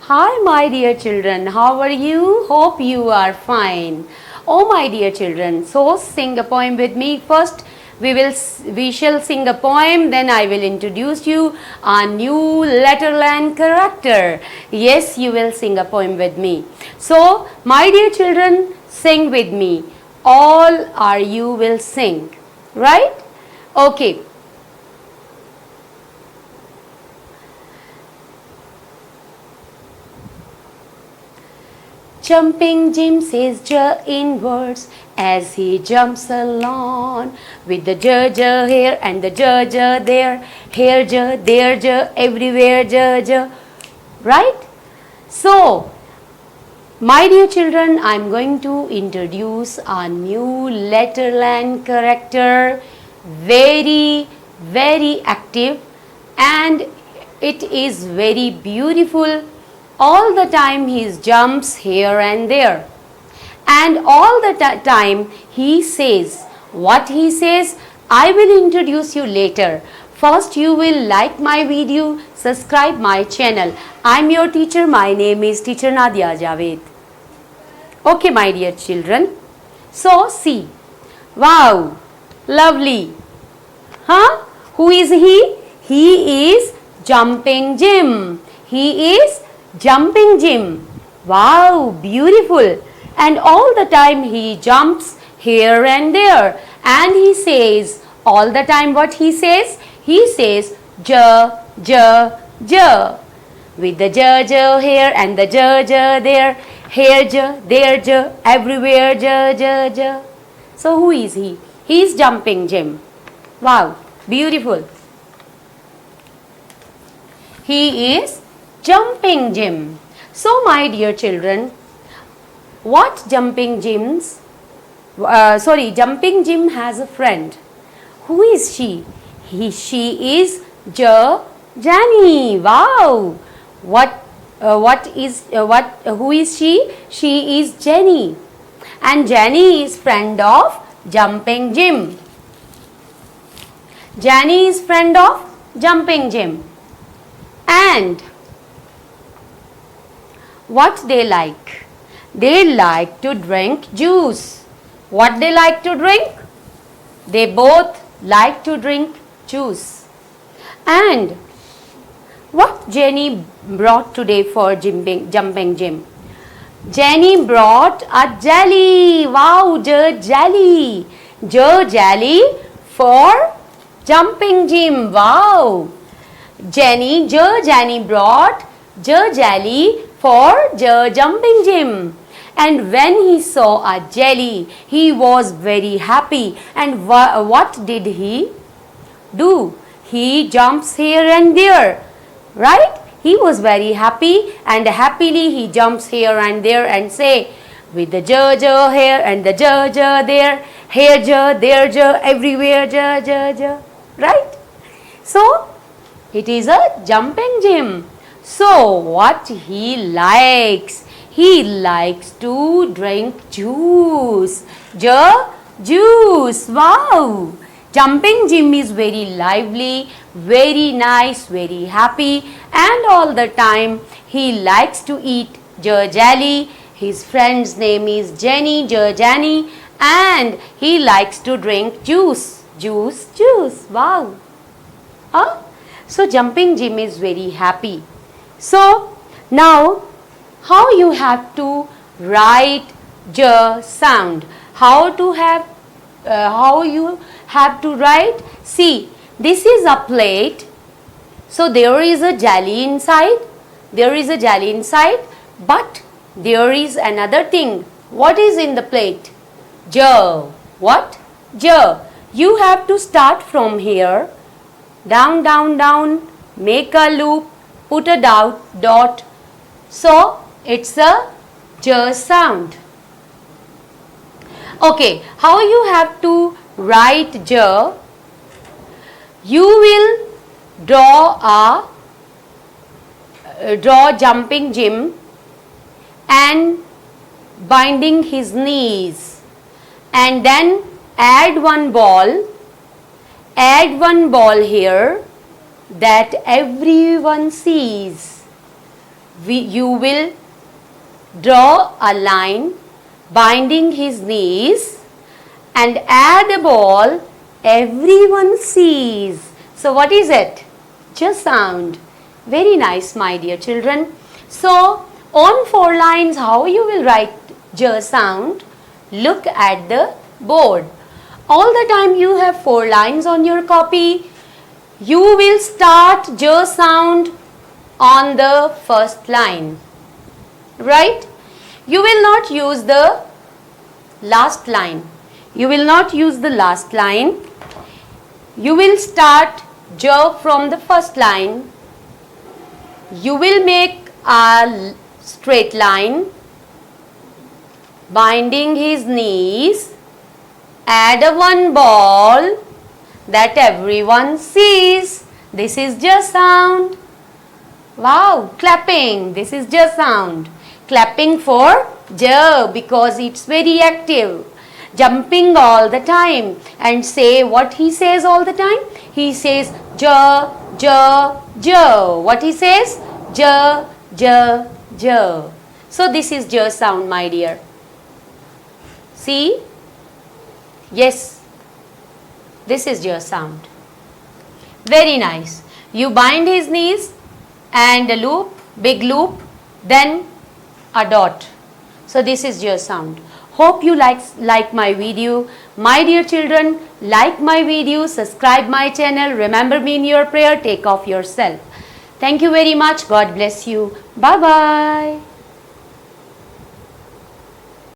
Hi, my dear children. How are you? Hope you are fine. Oh, my dear children. So, sing a poem with me. First, we shall sing a poem. Then, I will introduce you a new letterland character. Yes, you will sing a poem with me. So, my dear children, sing with me. All are you will sing. Right? Okay. Jumping Jim says J in words as he jumps along with the J here and the J there, here J, there J, everywhere J. Right? So, my dear children, I am going to introduce a new letterland character, very, very active, and it is very beautiful. All the time he jumps here and there, and all the time he says what he says. I will introduce you later. First, you will like my video, subscribe my channel. I am your teacher. My name is Teacher Nadia Javed. Okay, my dear children. So, see. Wow, lovely. Huh? Who is he? He is Jumping Jim. He is Jumping Jim. Wow, beautiful. And all the time he jumps here and there. And he says, all the time what he says? He says, J, J, J. With the J here and the J there. Here J, there J, everywhere J. So who is he? He is Jumping Jim. Wow, beautiful. He is Jumping Jim. So, my dear children, what Jumping Jim has a friend. Who is she? She is Jenny. Wow. Who is she? She is Jenny. And Jenny is friend of Jumping Jim. Jenny is friend of Jumping Jim. And what they like? They like to drink juice. What they like to drink? They both like to drink juice. And what Jenny brought today for Jumping Jim? Jenny brought a jelly. Wow, jelly. Jelly for Jumping Jim. Wow. Jenny brought jelly for Jumping Jim. And when he saw a jelly, he was very happy. And what did he do? He jumps here and there. Right? He was very happy, and happily he jumps here and there and say, with the J here and the J there, here J, there J, everywhere J. Right? So, it is a Jumping Jim. So, what he likes? He likes to drink juice. Juice. Wow. Jumping Jim is very lively, very nice, very happy, and all the time he likes to eat jelly. His friend's name is Jenny, and he likes to drink juice. Wow. Huh? So, Jumping Jim is very happy. So, now, how you have to write J sound? How you have to write? See, this is a plate. So, there is a jelly inside. But there is another thing. What is in the plate? J. What? J. You have to start from here. Down, make a loop, put a dot. So, it's a J sound. Okay, how you have to write J? You will draw Jumping Jim and binding his knees, and then add one ball here that everyone sees. you will draw a line binding his knees and add a ball everyone sees. So what is it? J sound. Very nice, my dear children. So on 4 lines, how you will write J sound? Look at the board. All the time you have 4 lines on your copy. You will start J sound on the first line. Right? You will not use the last line. You will not use the last line. You will start J from the first line. You will make a straight line, binding his knees, add a one ball that everyone sees. This is J sound. Wow, clapping. This is J sound. Clapping for J because it's very active. Jumping all the time and say what he says all the time. He says J, J, J. What he says? J, J, J. So this is J sound, my dear. See? Yes. This is J sound. Very nice. You bind his knees and a loop, big loop, then a dot. So this is J sound. Hope you like my video. My dear children, like my video, subscribe my channel. Remember me in your prayer. Take off yourself. Thank you very much. God bless you. Bye-bye.